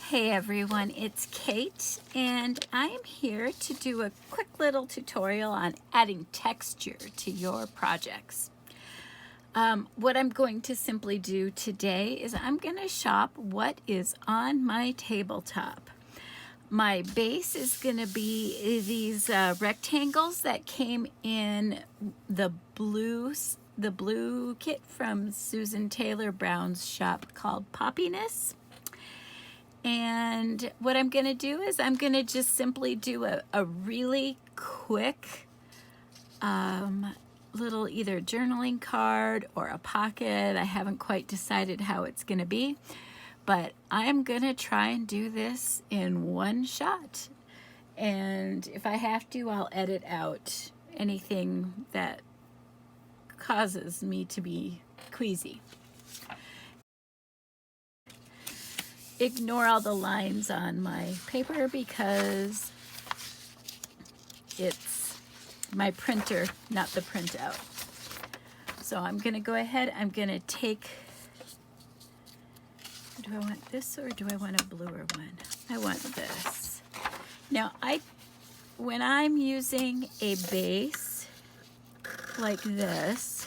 Hey everyone, it's Kate and I am here to do a quick little tutorial on adding texture to your projects. What I'm going to simply do today is I'm going to shop what is on my tabletop. My base is going to be these rectangles that came in the blue kit from Susan Taylor Brown's shop called Poppiness. And what I'm going to do is I'm going to just simply do a really quick little either journaling card or a pocket. I haven't quite decided how it's going to be, but I'm going to try and do this in one shot. And if I have to, I'll edit out anything that causes me to be queasy. Ignore all the lines on my paper because it's my printer, not the printout. So I'm going to go ahead, I'm going to take, do I want this or do I want a bluer one? I want this. Now when I'm using a base like this,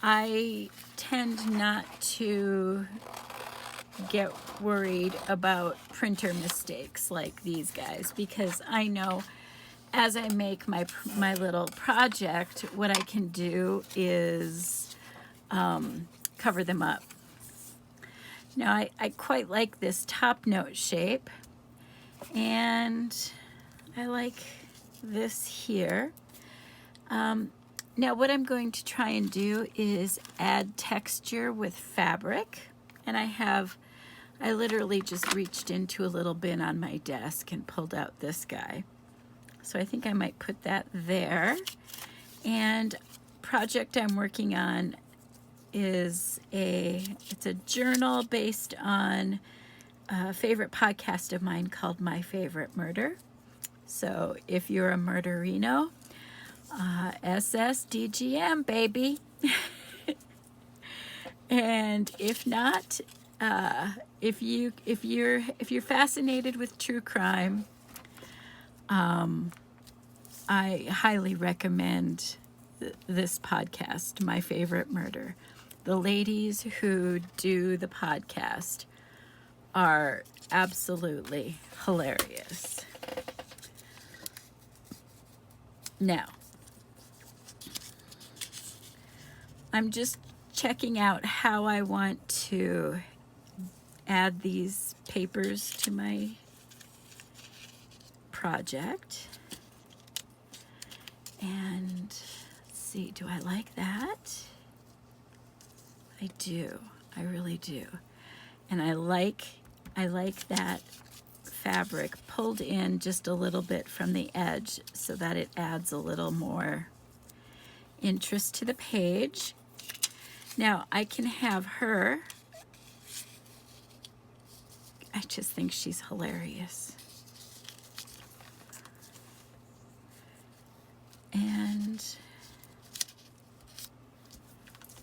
I tend not to get worried about printer mistakes like these guys, because I know as I make my little project, what I can do is cover them up. Now I quite like this top note shape, and I like this here. Now what I'm going to try and do is add texture with fabric, and I literally just reached into a little bin on my desk and pulled out this guy. So I think I might put that there. And project I'm working on is it's a journal based on a favorite podcast of mine called My Favorite Murder. So if you're a murderino, SSDGM baby. And if not, if you're fascinated with true crime, I highly recommend this podcast, My Favorite Murder. The ladies who do the podcast are absolutely hilarious. Now, I'm just checking out how I want to add these papers to my project. And let's see, do I like that? I do. I really do. And I like that fabric pulled in just a little bit from the edge so that it adds a little more interest to the page. Now I can have her, I just think she's hilarious. And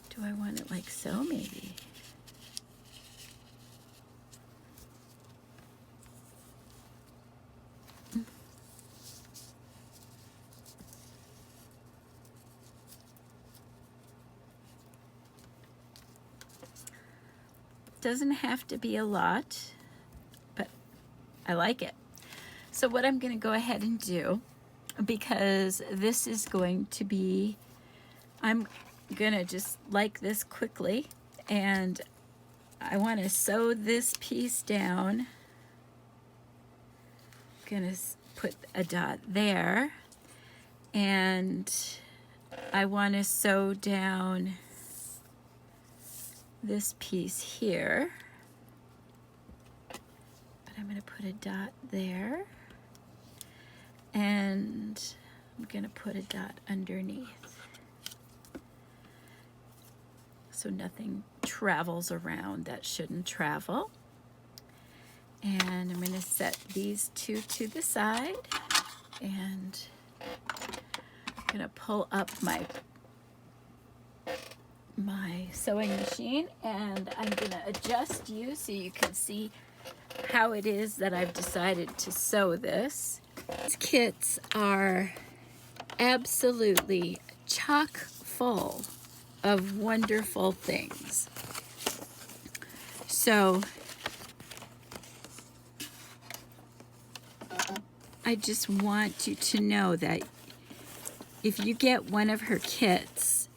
do I want it like so maybe? Doesn't have to be a lot, but I like it. So what I'm going to go ahead and do, because this is going to be, I'm going to just like this quickly, and I want to sew this piece down. I'm going to put a dot there, and I want to sew down this piece here, but I'm going to put a dot there, and I'm going to put a dot underneath so nothing travels around that shouldn't travel. And I'm going to set these two to the side, and I'm going to pull up my my sewing machine, and I'm gonna adjust you so you can see how it is that I've decided to sew this. These kits are absolutely chock full of wonderful things. So I just want you to know that if you get one of her kits,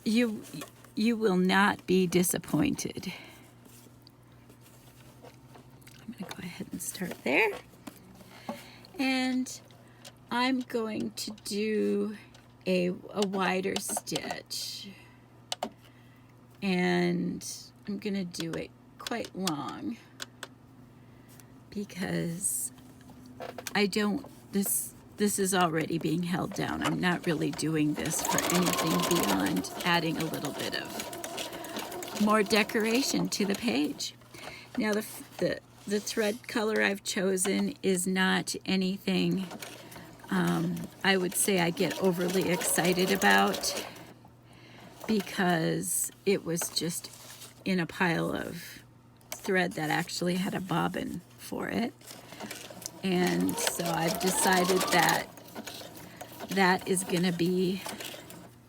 you will not be disappointed. I'm going to go ahead and start there. And I'm going to do a wider stitch. And I'm going to do it quite long because I don't, this is already being held down. I'm not really doing this for anything beyond adding a little bit of more decoration to the page. Now the thread color I've chosen is not anything I would say I get overly excited about, because it was just in a pile of thread that actually had a bobbin for it. And so I've decided that that is going to be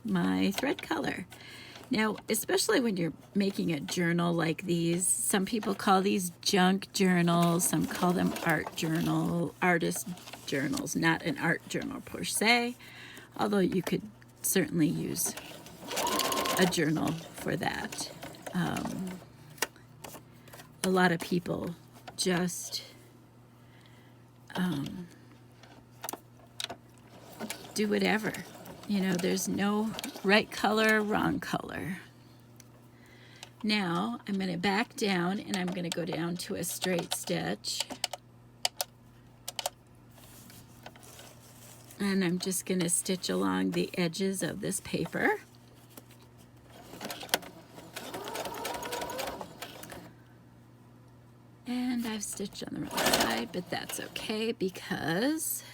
my thread color. Now, especially when you're making a journal like these, some people call these junk journals, some call them artist journals, not an art journal per se, although you could certainly use a journal for that. A lot of people just do whatever. You know, there's no right color or wrong color. Now I'm going to back down and I'm going to go down to a straight stitch. And I'm just going to stitch along the edges of this paper. And I've stitched on the wrong side, but that's okay because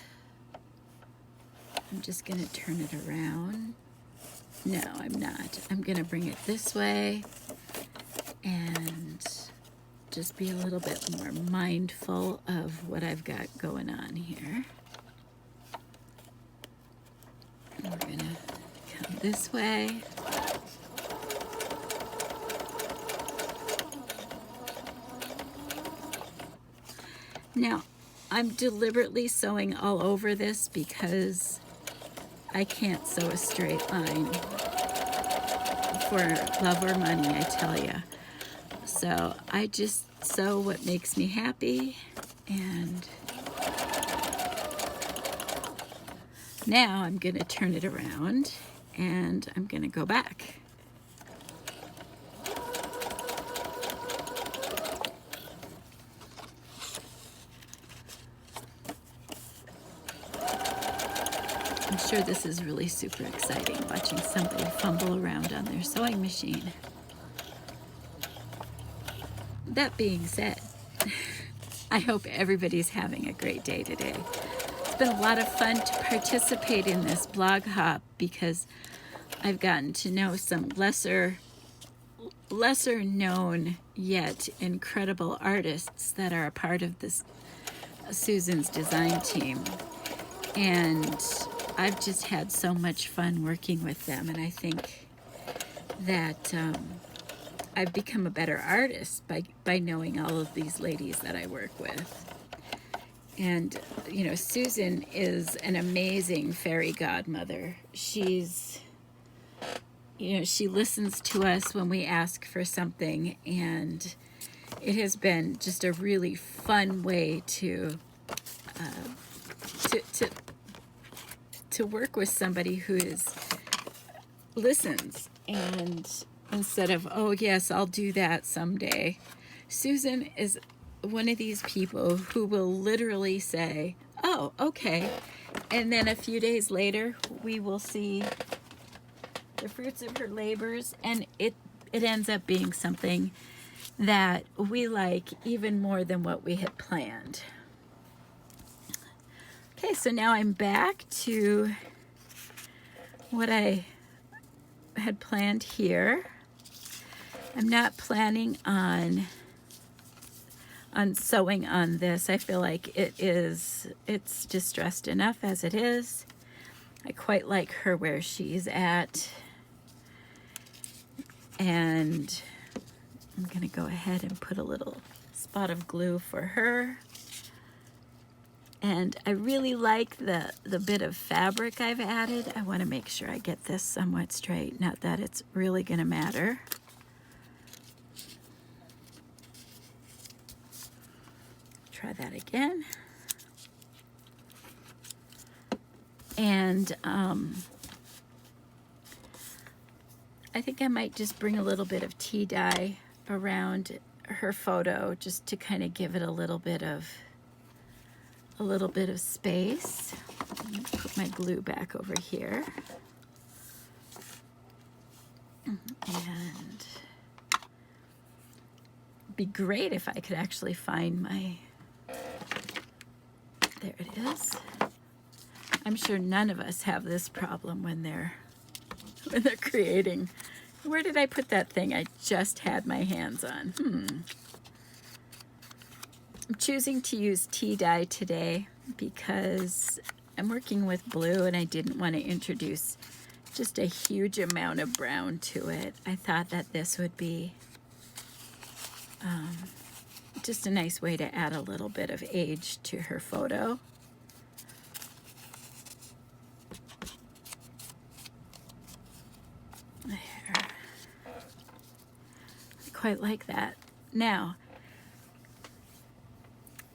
I'm just going to turn it around. No, I'm not. I'm going to bring it this way and just be a little bit more mindful of what I've got going on here. And we're going to come this way. Now, I'm deliberately sewing all over this because I can't sew a straight line for love or money, I tell you. So I just sew what makes me happy, and now I'm going to turn it around and I'm going to go back. I'm sure this is really super exciting, watching somebody fumble around on their sewing machine. That being said, I hope everybody's having a great day today. It's been a lot of fun to participate in this blog hop because I've gotten to know some lesser known yet incredible artists that are a part of this Susan's design team. And I've just had so much fun working with them, and I think that I've become a better artist by knowing all of these ladies that I work with. And, you know, Susan is an amazing fairy godmother. She's, you know, she listens to us when we ask for something, and it has been just a really fun way to work with somebody who listens, and instead of, oh yes, I'll do that someday. Susan is one of these people who will literally say, oh, okay, and then a few days later we will see the fruits of her labors, and it ends up being something that we like even more than what we had planned. Okay, so now I'm back to what I had planned here. I'm not planning on sewing on this. I feel like it's distressed enough as it is. I quite like her where she's at. And I'm gonna go ahead and put a little spot of glue for her. And I really like the bit of fabric I've added. I want to make sure I get this somewhat straight, not that it's really going to matter. Try that again. And I think I might just bring a little bit of tea dye around her photo just to kind of give it a little bit of space. I'm going to put my glue back over here. And it'd be great if I could actually find my, there it is. I'm sure none of us have this problem when they're creating. Where did I put that thing I just had my hands on? I'm choosing to use tea dye today because I'm working with blue and I didn't want to introduce just a huge amount of brown to it. I thought that this would be just a nice way to add a little bit of age to her photo. There. I quite like that. Now,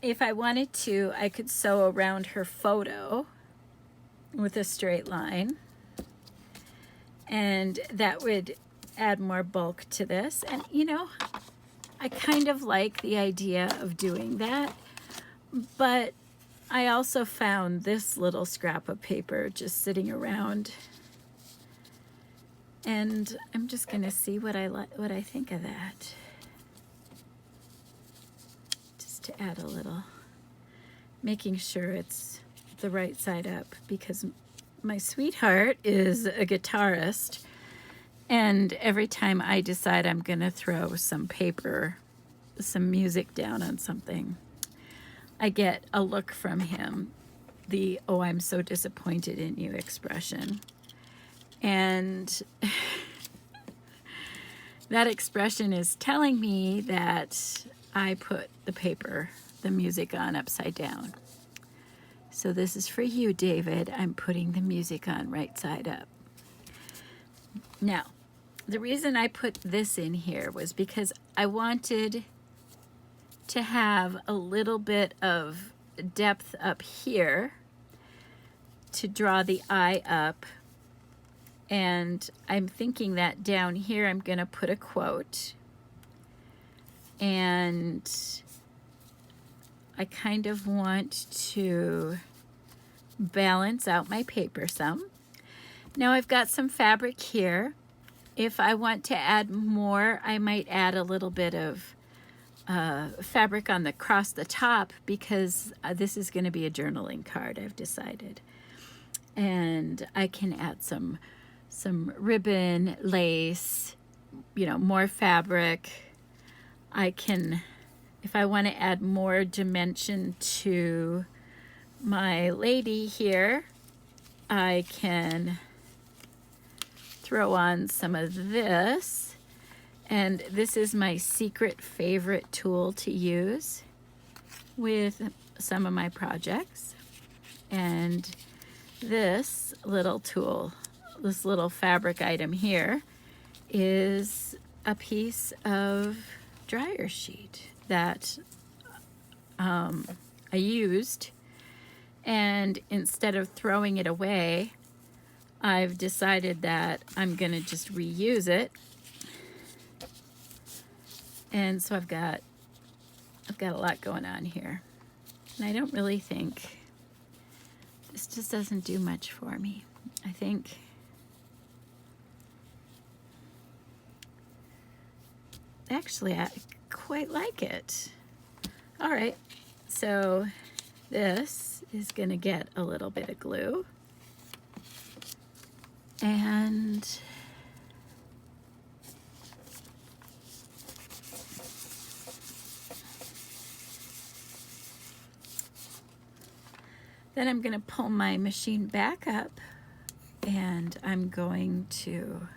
if I wanted to, I could sew around her photo with a straight line, and that would add more bulk to this. And you know, I kind of like the idea of doing that, but I also found this little scrap of paper just sitting around, and I'm just gonna see what I think of that. To add a little, making sure it's the right side up, because my sweetheart is a guitarist, and every time I decide I'm gonna throw some paper, some music down on something, I get a look from him, the "oh, I'm so disappointed in you" expression. And that expression is telling me that I put the music on upside down. So this is for you, David. I'm putting the music on right side up. Now, the reason I put this in here was because I wanted to have a little bit of depth up here to draw the eye up. And I'm thinking that down here I'm going to put a quote. And I kind of want to balance out my paper some. Now I've got some fabric here. If I want to add more, I might add a little bit of fabric across the top, because this is going to be a journaling card, I've decided. And I can add some ribbon, lace, you know, more fabric. I can, if I want to add more dimension to my lady here, I can throw on some of this. And this is my secret favorite tool to use with some of my projects. And this little tool, this little fabric item here, is a piece of dryer sheet that I used, and instead of throwing it away, I've decided that I'm gonna just reuse it. And so I've got a lot going on here, and I don't really think this just doesn't do much for me. I think actually I quite like it. All right, so this is gonna get a little bit of glue, and Then I'm going to pull my machine back up and I'm going to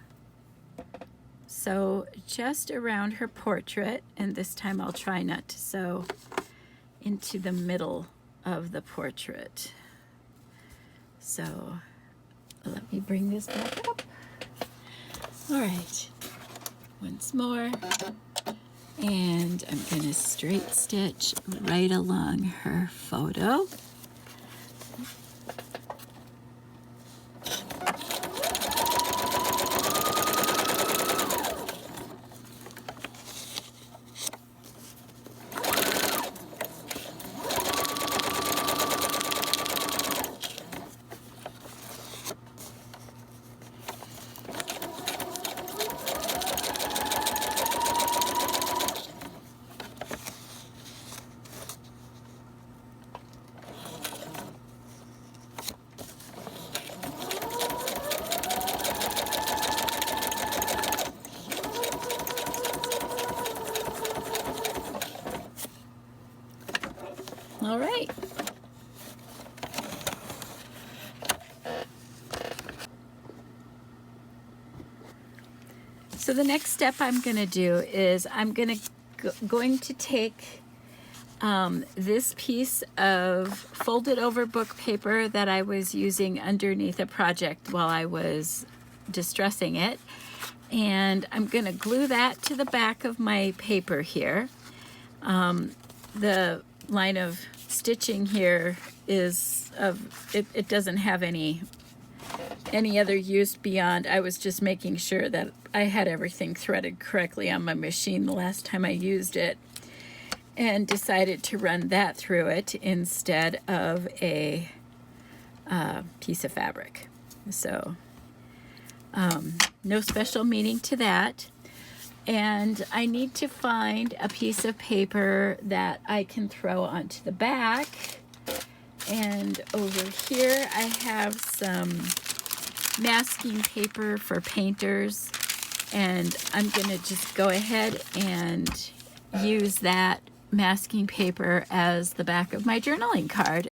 sew just around her portrait, and this time I'll try not to sew into the middle of the portrait. So let me bring this back up. All right, once more, and I'm going to straight stitch right along her photo. All right. So the next step I'm going to do is I'm going to take this piece of folded over book paper that I was using underneath a project while I was distressing it, and I'm going to glue that to the back of my paper here. The line of stitching here is it doesn't have any other use beyond I was just making sure that I had everything threaded correctly on my machine the last time I used it, and decided to run that through it instead of a piece of fabric. So no special meaning to that. And I need to find a piece of paper that I can throw onto the back. And over here I have some masking paper for painters, and I'm going to just go ahead and use that masking paper as the back of my journaling card.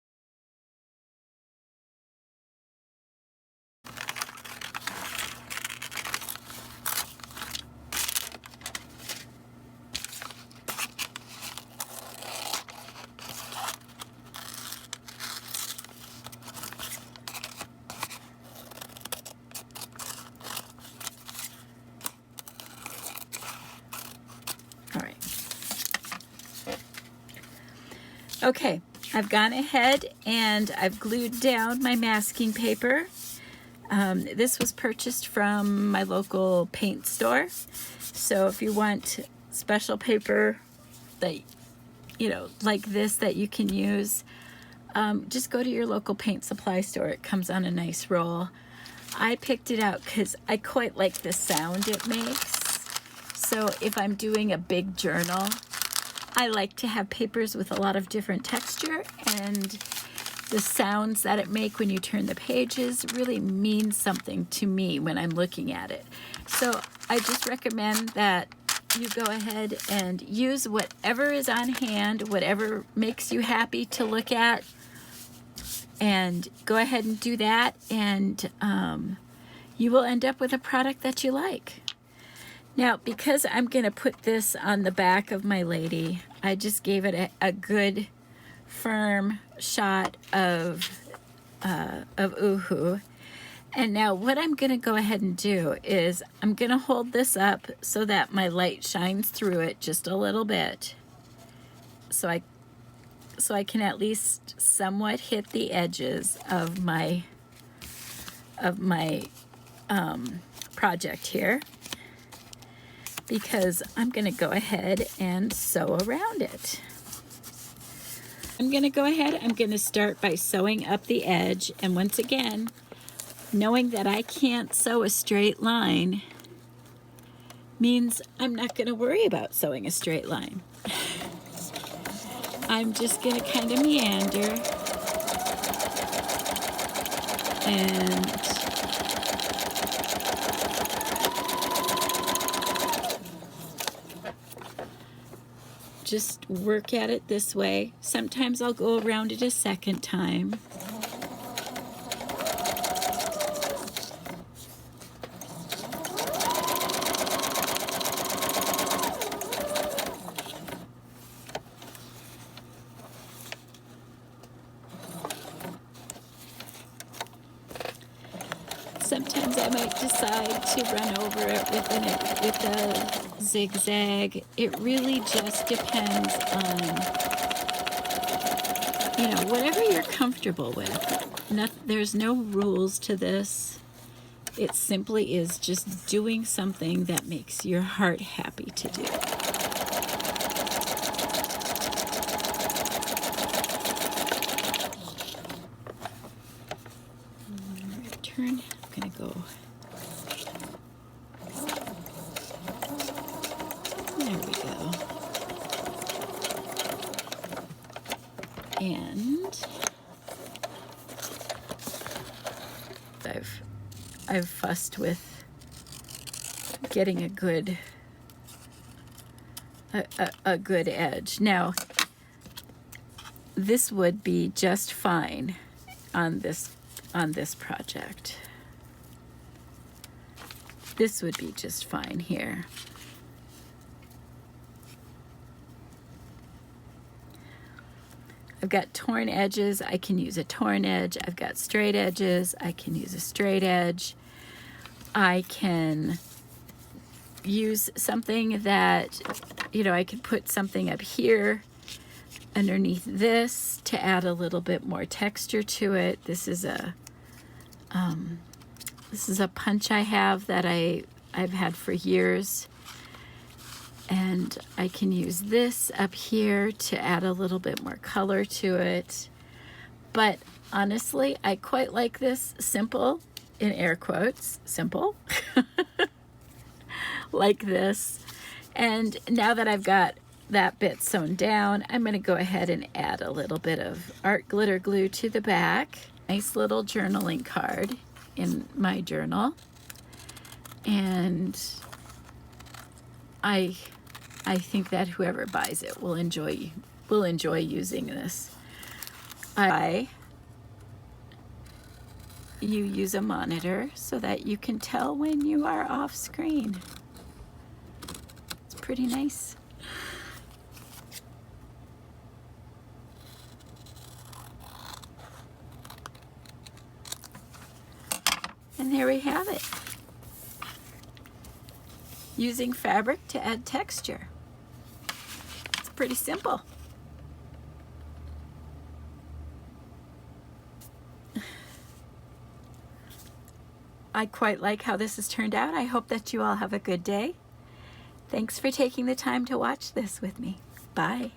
Okay, I've gone ahead and I've glued down my masking paper. This was purchased from my local paint store. So if you want special paper that, you know, like this that you can use, just go to your local paint supply store. It comes on a nice roll. I picked it out because I quite like the sound it makes. So if I'm doing a big journal, I like to have papers with a lot of different texture, and the sounds that it make when you turn the pages really mean something to me when I'm looking at it. So I just recommend that you go ahead and use whatever is on hand, whatever makes you happy to look at, and go ahead and do that, and you will end up with a product that you like. Now, because I'm going to put this on the back of my lady, I just gave it a good firm shot of Uhu. And now what I'm going to go ahead and do is I'm going to hold this up so that my light shines through it just a little bit. So I can at least somewhat hit the edges of my project here, because I'm going to go ahead and sew around it. I'm going to go ahead, I'm going to start by sewing up the edge, and once again, knowing that I can't sew a straight line means I'm not going to worry about sewing a straight line. I'm just going to kind of meander and just work at it this way. Sometimes I'll go around it a second time. I might decide to run over it with a zigzag. It really just depends on, you know, whatever you're comfortable with. There's no rules to this. It simply is just doing something that makes your heart happy to do. Turn. I'm gonna go. There we go. And I've fussed with getting a good edge. Now, this would be just fine on this project. This would be just fine here. I've got torn edges, I can use a torn edge. I've got straight edges, I can use a straight edge. I can use something that, you know, I could put something up here underneath this to add a little bit more texture to it. This is a punch I have that I've had for years. And I can use this up here to add a little bit more color to it. But honestly, I quite like this simple, in air quotes, simple, like this. And now that I've got that bit sewn down, I'm gonna go ahead and add a little bit of art glitter glue to the back. Nice little journaling card in my journal. And I think that whoever buys it will enjoy using this. You use a monitor so that you can tell when you are off screen. It's pretty nice. And there we have it. Using fabric to add texture. It's pretty simple. I quite like how this has turned out. I hope that you all have a good day. Thanks for taking the time to watch this with me. Bye.